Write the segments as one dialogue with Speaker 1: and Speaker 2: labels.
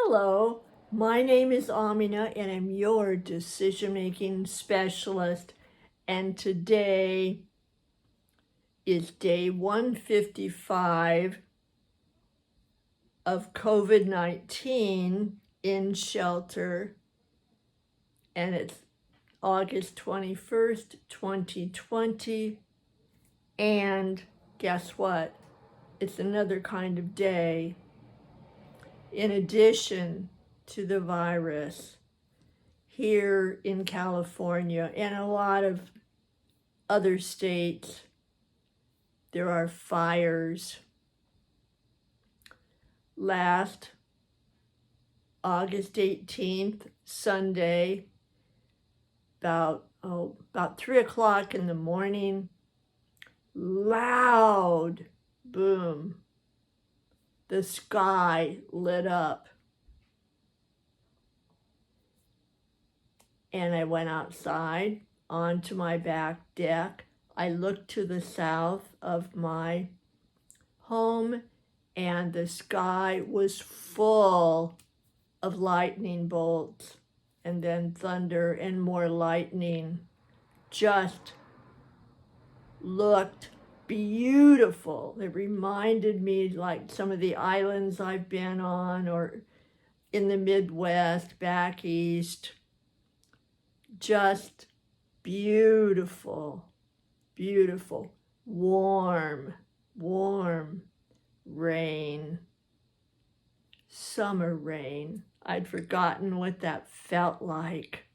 Speaker 1: Hello, my name is Amina and I'm your decision-making specialist. And today is day 155 of COVID-19 in shelter. And it's August 21st, 2020. And guess what? It's another kind of day. In addition to the virus, here in California and a lot of other states, there are fires. Last August 18th, Sunday, about 3 o'clock in the morning, loud boom. The sky lit up. And I went outside onto my back deck. I looked to the south of my home and the sky was full of lightning bolts and then thunder and more lightning. Just looked beautiful. It reminded me like some of the islands I've been on or in the Midwest, back east. Just beautiful, beautiful, warm rain, summer rain. I'd forgotten what that felt like.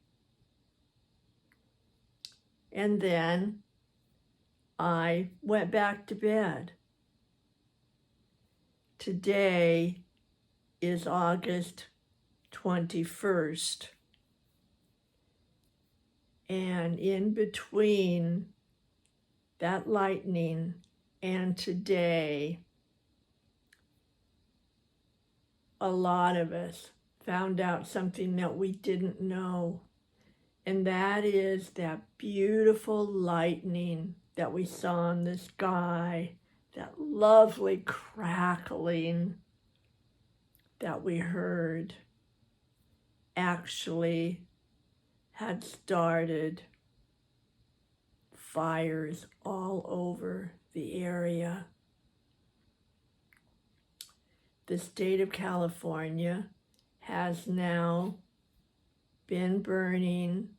Speaker 1: And then I went back to bed. Today is August 21st. And in between that lightning and today, a lot of us found out something that we didn't know. And that is that beautiful lightning that we saw in the sky, that lovely crackling that we heard, actually had started fires all over the area. The state of California has now been burning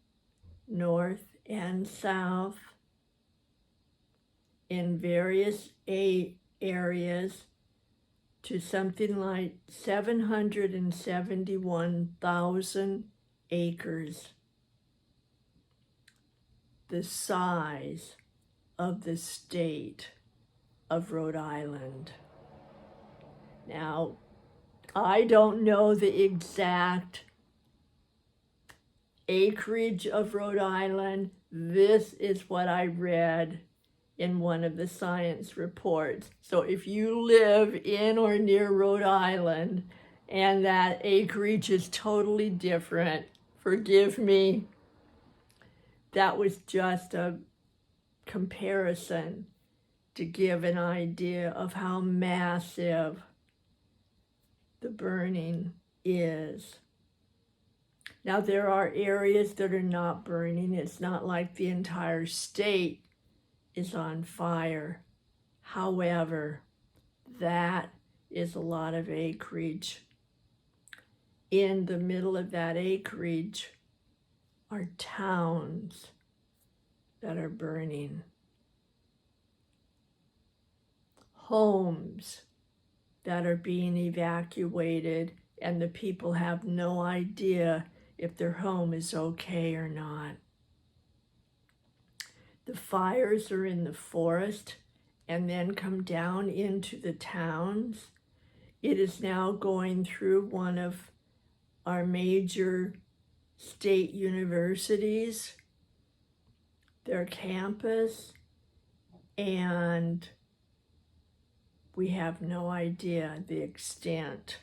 Speaker 1: north and south in various areas to something like 771,000 acres. The size of the state of Rhode Island. Now, I don't know the exact acreage of Rhode Island. This is what I read in one of the science reports. So if you live in or near Rhode Island and that acreage is totally different, forgive me. That was just a comparison to give an idea of how massive the burning is. Now, there are areas that are not burning. It's not like the entire state is on fire. However, that is a lot of acreage. In the middle of that acreage are towns that are burning. Homes that are being evacuated, and the people have no idea if their home is okay or not. The fires are in the forest and then come down into the towns. It is now going through one of our major state universities, their campus, and we have no idea the extent.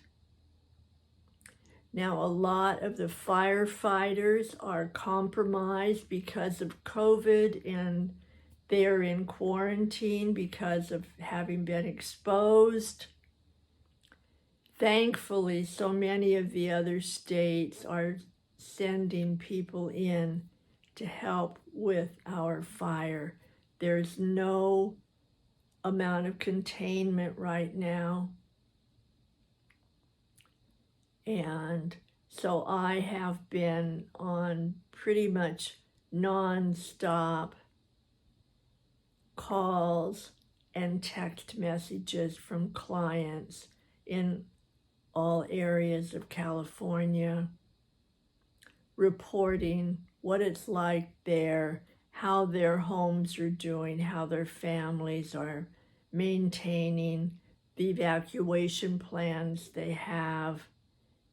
Speaker 1: Now, a lot of the firefighters are compromised because of COVID and they're in quarantine because of having been exposed. thankfully, so many of the other states are sending people in to help with our fire. There's no amount of containment right now. And so I have been on pretty much non-stop calls and text messages from clients in all areas of California, reporting what it's like there, how their homes are doing, how their families are maintaining the evacuation plans they have,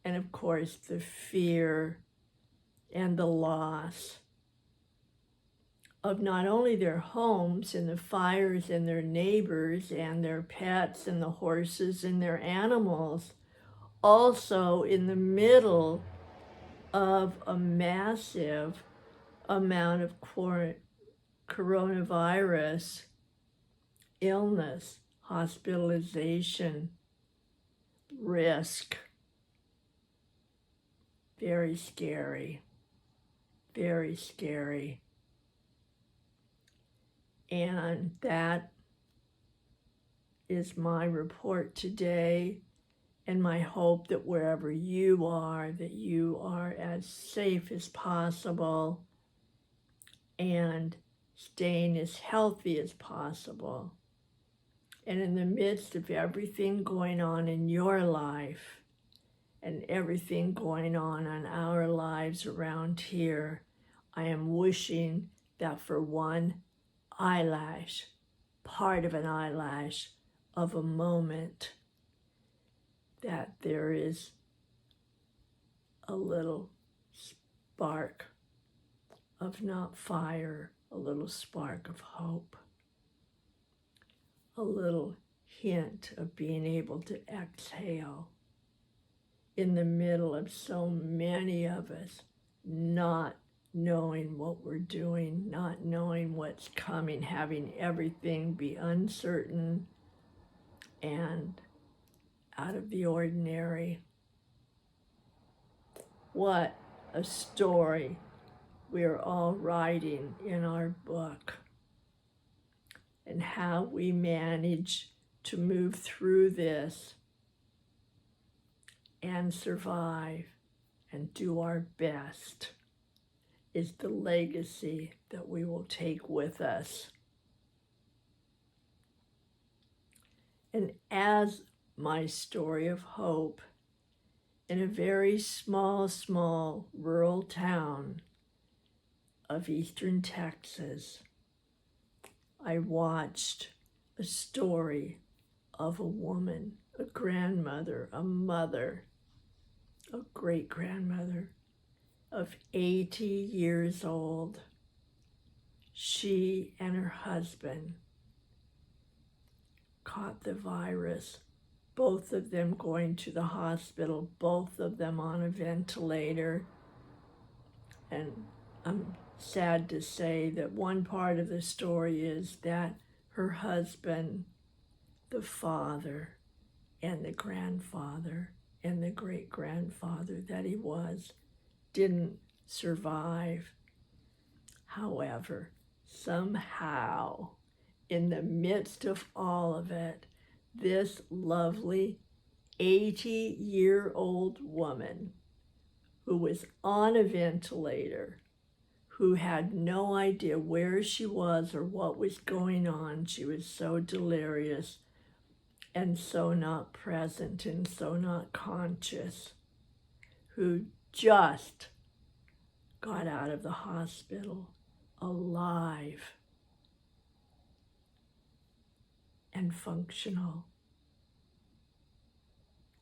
Speaker 1: and of course the fear and the loss of not only their homes and the fires and their neighbors and their pets and the horses and their animals, also in the middle of a massive amount of coronavirus illness, hospitalization, risk. Very scary, very scary. And that is my report today, and my hope that wherever you are, that you are as safe as possible and staying as healthy as possible. And in the midst of everything going on in your life and everything going on in our lives around here, I am wishing that for one eyelash, part of an eyelash of a moment, that there is a little spark of not fire, a little spark of hope, a little hint of being able to exhale in the middle of so many of us not knowing what we're doing, not knowing what's coming, having everything be uncertain and out of the ordinary. What a story we're all writing in our book, and how we manage to move through this and survive and do our best is the legacy that we will take with us. And as my story of hope in a very small rural town of eastern Texas, I watched a story of a woman, a grandmother, a mother, a great-grandmother of 80 years old. She and her husband caught the virus, both of them going to the hospital, both of them on a ventilator. And I'm sad to say that one part of the story is that her husband, the father and the grandfather and the great-grandfather that he was, didn't survive. However, somehow, in the midst of all of it, this lovely 80-year-old woman who was on a ventilator, who had no idea where she was or what was going on. She was so delirious and so not present and so not conscious, who just got out of the hospital alive and functional.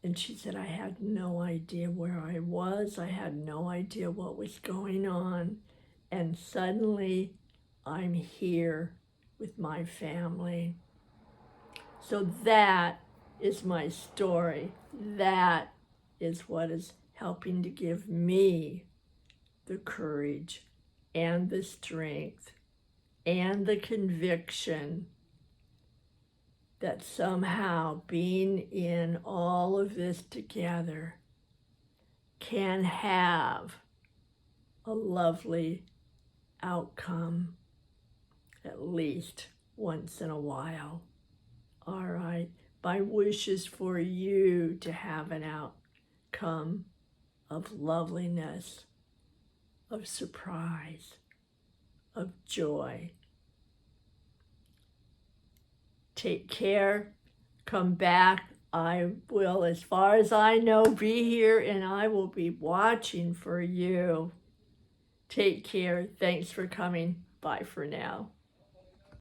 Speaker 1: And she said, I had no idea where I was. I had no idea what was going on. And suddenly I'm here with my family. So that is my story. That is what is helping to give me the courage and the strength and the conviction that somehow being in all of this together can have a lovely outcome, at least once in a while. All right, my wish is for you to have an outcome of loveliness, of surprise, of joy. Take care. Come back. I will, as far as I know, be here and I will be watching for you. Take care. Thanks for coming. Bye for now.